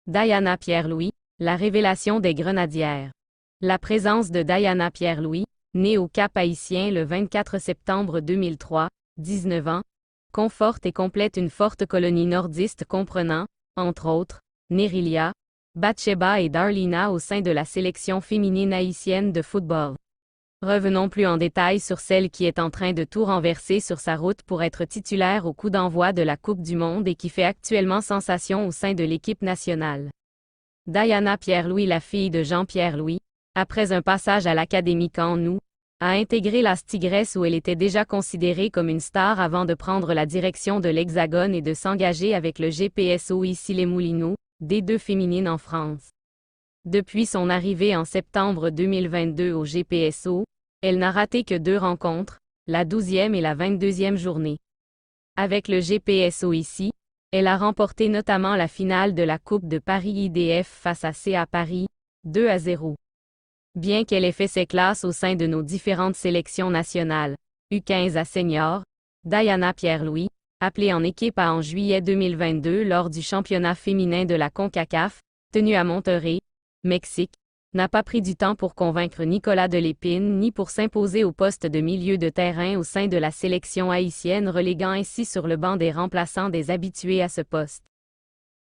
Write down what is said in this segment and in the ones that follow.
Diana Pierre-Louis, la révélation des Grenadières. La présence de Diana Pierre-Louis, née au Cap-Haïtien le 24 septembre 2003, 19 ans, conforte et complète une forte colonie nordiste comprenant, entre autres, Nérilia, Bathsheba et Darlina au sein de la sélection féminine haïtienne de football. Revenons plus en détail sur celle qui est en train de tout renverser sur sa route pour être titulaire au coup d'envoi de la Coupe du Monde et qui fait actuellement sensation au sein de l'équipe nationale. Diana Pierre-Louis, la fille de Jean Pierre-Louis, après un passage à l'Académie Camp-Nou, a intégré las Tigresses où elle était déjà considérée comme une star avant de prendre la direction de l'Hexagone et de s'engager avec le GPSO Issy-les-Moulineaux, D2 féminine en France. Depuis son arrivée en septembre 2022 au GPSO, elle n'a raté que 2 rencontres, la 12e et la 22e journée. Avec le GPSO ici, elle a remporté notamment la finale de la Coupe de Paris IDF face à CA Paris, 2-0. Bien qu'elle ait fait ses classes au sein de nos différentes sélections nationales, U15 à senior, Diana Pierre-Louis, appelée en équipe en juillet 2022 lors du championnat féminin de la CONCACAF, tenu à Monterrey, Mexique, n'a pas pris du temps pour convaincre Nicolas Delépine ni pour s'imposer au poste de milieu de terrain au sein de la sélection haïtienne, reléguant ainsi sur le banc des remplaçants des habitués à ce poste.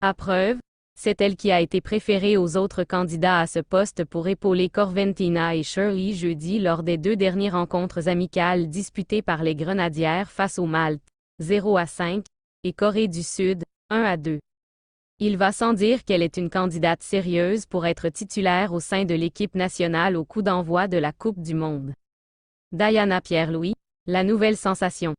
À preuve, c'est elle qui a été préférée aux autres candidats à ce poste pour épauler Corventina et Shirley jeudi lors des 2 dernières rencontres amicales disputées par les Grenadières face au Malte, 0-5, et Corée du Sud, 1-2. Il va sans dire qu'elle est une candidate sérieuse pour être titulaire au sein de l'équipe nationale au coup d'envoi de la Coupe du Monde. Diana Pierre-Louis, la nouvelle sensation.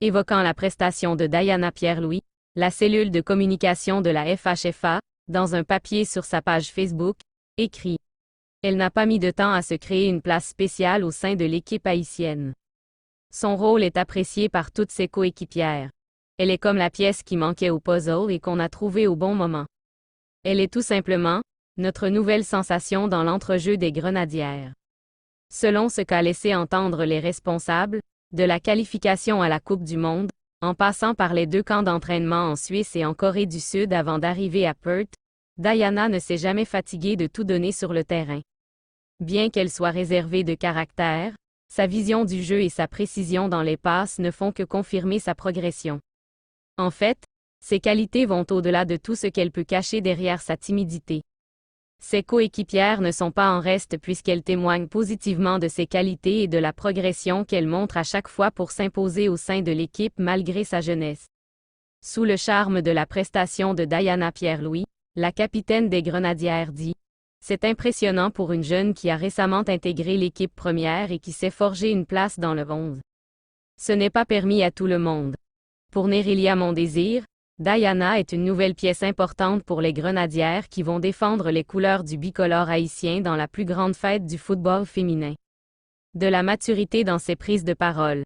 Évoquant la prestation de Diana Pierre-Louis, la cellule de communication de la FHFA, dans un papier sur sa page Facebook, écrit « Elle n'a pas mis de temps à se créer une place spéciale au sein de l'équipe haïtienne. Son rôle est apprécié par toutes ses coéquipières. Elle est comme la pièce qui manquait au puzzle et qu'on a trouvée au bon moment. Elle est tout simplement notre nouvelle sensation dans l'entrejeu des Grenadières. » Selon ce qu'a laissé entendre les responsables, de la qualification à la Coupe du Monde, en passant par les 2 camps d'entraînement en Suisse et en Corée du Sud avant d'arriver à Perth, Diana ne s'est jamais fatiguée de tout donner sur le terrain. Bien qu'elle soit réservée de caractère, sa vision du jeu et sa précision dans les passes ne font que confirmer sa progression. En fait, ses qualités vont au-delà de tout ce qu'elle peut cacher derrière sa timidité. Ses coéquipières ne sont pas en reste puisqu'elles témoignent positivement de ses qualités et de la progression qu'elle montre à chaque fois pour s'imposer au sein de l'équipe malgré sa jeunesse. Sous le charme de la prestation de Diana Pierre-Louis, la capitaine des Grenadières dit « C'est impressionnant pour une jeune qui a récemment intégré l'équipe première et qui s'est forgé une place dans le 11. Ce n'est pas permis à tout le monde. Pour Nérilia Mondésir, Diana est une nouvelle pièce importante pour les Grenadières qui vont défendre les couleurs du bicolore haïtien dans la plus grande fête du football féminin. De la maturité dans ses prises de parole.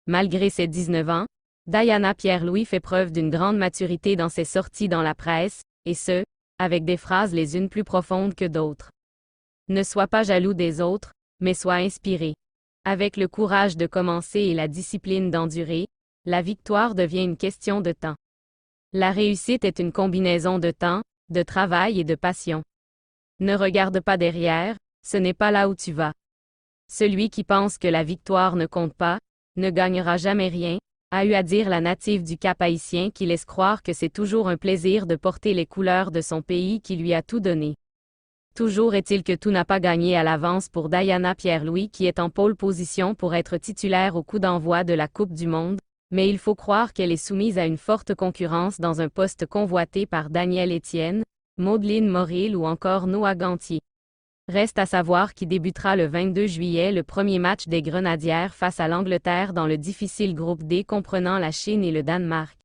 Malgré ses 19 ans, Diana Pierre-Louis fait preuve d'une grande maturité dans ses sorties dans la presse, et ce, avec des phrases les unes plus profondes que d'autres. Ne sois pas jaloux des autres, mais sois inspiré. Avec le courage de commencer et la discipline d'endurer, la victoire devient une question de temps. La réussite est une combinaison de temps, de travail et de passion. Ne regarde pas derrière, ce n'est pas là où tu vas. Celui qui pense que la victoire ne compte pas, ne gagnera jamais rien, a eu à dire la native du Cap-Haïtien qui laisse croire que c'est toujours un plaisir de porter les couleurs de son pays qui lui a tout donné. Toujours est-il que tout n'a pas gagné à l'avance pour Diana Pierre-Louis qui est en pole position pour être titulaire au coup d'envoi de la Coupe du Monde, mais il faut croire qu'elle est soumise à une forte concurrence dans un poste convoité par Danielle Etienne, Maudeline Moril ou encore Noah Gantier. Reste à savoir qui débutera le 22 juillet le premier match des Grenadières face à l'Angleterre dans le difficile groupe D comprenant la Chine et le Danemark.